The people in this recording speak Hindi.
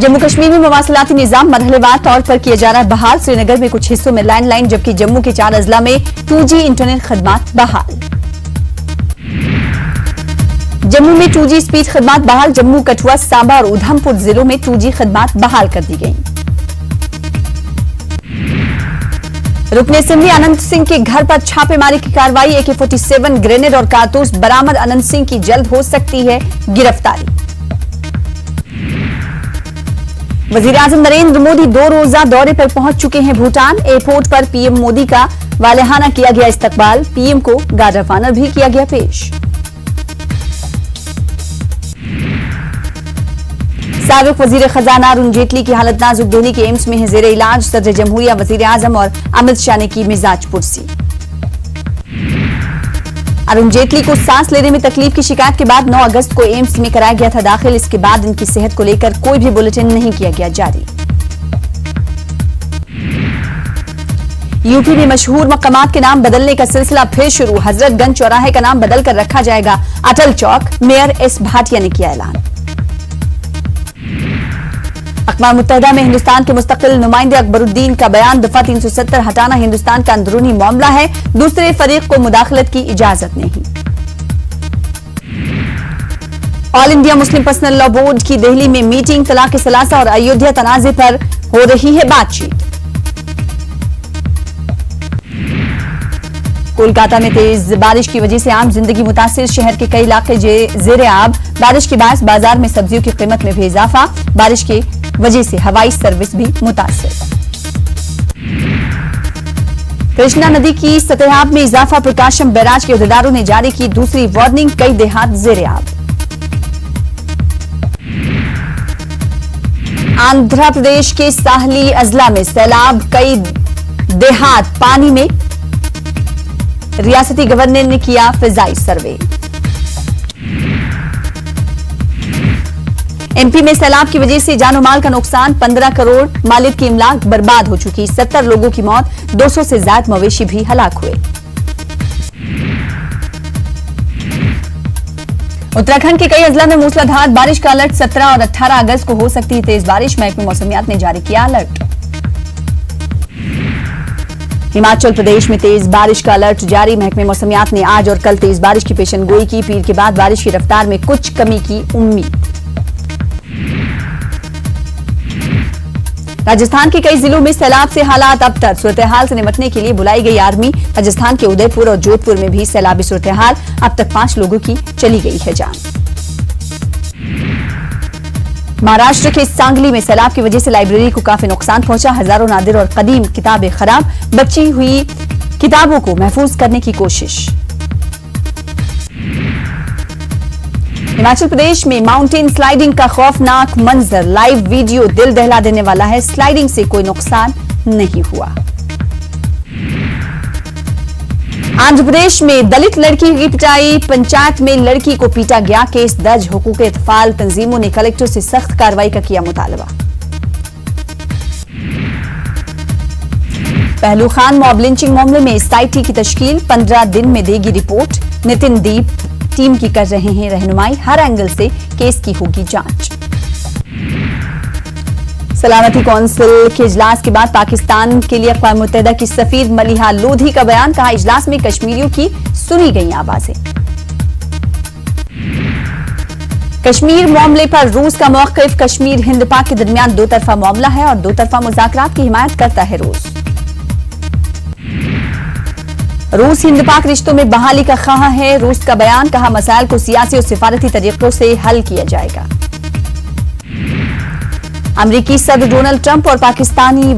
जम्मू कश्मीर में मवासलाती निजाम मरहलेवार तौर पर किया जा रहा है बहाल। श्रीनगर में कुछ हिस्सों में लैंडलाइन, जबकि जम्मू के 4 अजला में 2G इंटरनेट खदमात बहाल। जम्मू में 2G स्पीड खदमात बहाल। जम्मू, कठुआ, सांबा और उधमपुर जिलों में 2G खदमात बहाल कर दी गई। रुकन असेंबली अनंत सिंह के घर पर छापेमारी की कार्रवाई। AK-47 ग्रेनेड और कारतूस बरामद। अनंत सिंह की जल्द हो सकती है गिरफ्तारी। वजीर आजम नरेंद्र मोदी 2 रोजा दौरे पर पहुंच चुके हैं भूटान। एयरपोर्ट पर पीएम मोदी का वालेहाना किया गया इस्तकबाल। पीएम को गार्ड ऑफ ऑनर भी किया गया पेश। साबिक वजीर खजाना अरुण जेटली की हालत नाजुक। दिल्ली के एम्स में है जेर इलाज। सदर जमहूरिया, वजीर आजम और अमित शाह ने की मिजाज पुरसी। अरुण जेटली को सांस लेने में तकलीफ की शिकायत के बाद 9 अगस्त को एम्स में कराया गया था दाखिल। इसके बाद इनकी सेहत को लेकर कोई भी बुलेटिन नहीं किया गया जारी। यूपी में मशहूर मकामात के नाम बदलने का सिलसिला फिर शुरू। हजरतगंज चौराहे का नाम बदलकर रखा जाएगा अटल चौक। मेयर S भाटिया ने किया ऐलान। अक़वाम मुत्तहिदा में हिंदुस्तान के मुस्तकिल नुमाइंदे अकबरुद्दीन का बयान। दफा 370 हटाना हिंदुस्तान का अंदरूनी मामला है, दूसरे फरीक को मुदाखलत की इजाजत नहीं। All India Muslim personal law board की दिल्ली में मीटिंग। तलाक सलासा और अयोध्या तनाजे पर हो रही है बातचीत। कोलकाता में तेज बारिश की वजह से आम जिंदगी मुतासिर। शहर के कई इलाके जेर आब। बारिश के बायस बाजार में सब्जियों की कीमत में भी इजाफा। बारिश की वजह से हवाई सर्विस भी मुतासिर। कृष्णा नदी की सतहाब में इजाफा। प्रकाशम बैराज के अहदेदारों ने जारी की दूसरी वार्निंग। कई देहात जेर आब। आंध्र प्रदेश के साहली अजला में सैलाब। कई देहात पानी में। रियासती गवर्नर ने किया फिजाई सर्वे। MP में सैलाब की वजह से जानो माल का नुकसान। 15 करोड़ मालिक की इमलाक बर्बाद हो चुकी। 70 लोगों की मौत। 200 से ज्यादा मवेशी भी हलाक हुए। उत्तराखंड के कई अजला में मूसलाधार बारिश का अलर्ट। 17 और 18 अगस्त को हो सकती है तेज बारिश। महकमे मौसमियात ने जारी किया अलर्ट। हिमाचल प्रदेश में तेज बारिश का अलर्ट जारी। महकमे मौसमियात ने आज और कल तेज बारिश की पेशनगोई की। पीर के बाद बारिश की रफ्तार में कुछ कमी की उम्मीद। राजस्थान के कई जिलों में सैलाब से हालात अब तक। सूरत हाल से निपटने के लिए बुलाई गई आर्मी। राजस्थान के उदयपुर और जोधपुर में भी सैलाबी सूरत हाल। अब तक 5 लोगों की चली गई है जान। महाराष्ट्र के सांगली में सैलाब की वजह से लाइब्रेरी को काफी नुकसान पहुंचा। हजारों नादिर और कदीम किताबें खराब। बची हुई किताबों को महफूज करने की कोशिश। हिमाचल प्रदेश में माउंटेन स्लाइडिंग का खौफनाक मंजर। लाइव वीडियो दिल दहला देने वाला है। स्लाइडिंग से कोई नुकसान नहीं हुआ। आंध्र प्रदेश में दलित लड़की की पिटाई। पंचायत में लड़की को पीटा गया। केस दर्ज। हुकूक इत्फाल तंजीमों ने कलेक्टर से सख्त कार्रवाई का किया मुतालबा। पहलू खान मॉब लिंचिंग मामले में SIT की तश्कील। 15 दिन में देगी रिपोर्ट। नितिन दीप टीम की कर रहे हैं रहनुमाई। हर एंगल से केस की होगी जांच। सलामती कौंसिल के इजलास के बाद पाकिस्तान के लिए अक़वाम मुत्तहिदा की सफीर मलिहा लोधी का बयान। कहा, इजलास में कश्मीरियों की सुनी गई आवाजें। कश्मीर मामले पर रूस का मौक़िफ़। कश्मीर हिंद पाक के दरमियान 2 तरफा मामला है और 2 तरफा मुज़ाकरात की हिमायत करता है रूस। रूस हिंद पाक रिश्तों में बहाली का ख्वाह है। रूस का बयान। कहा, मसाइल को सियासी और सिफारती तरीकों से हल किया जाएगा। अमेरिकी सदर डोनाल्ड ट्रंप और पाकिस्तानी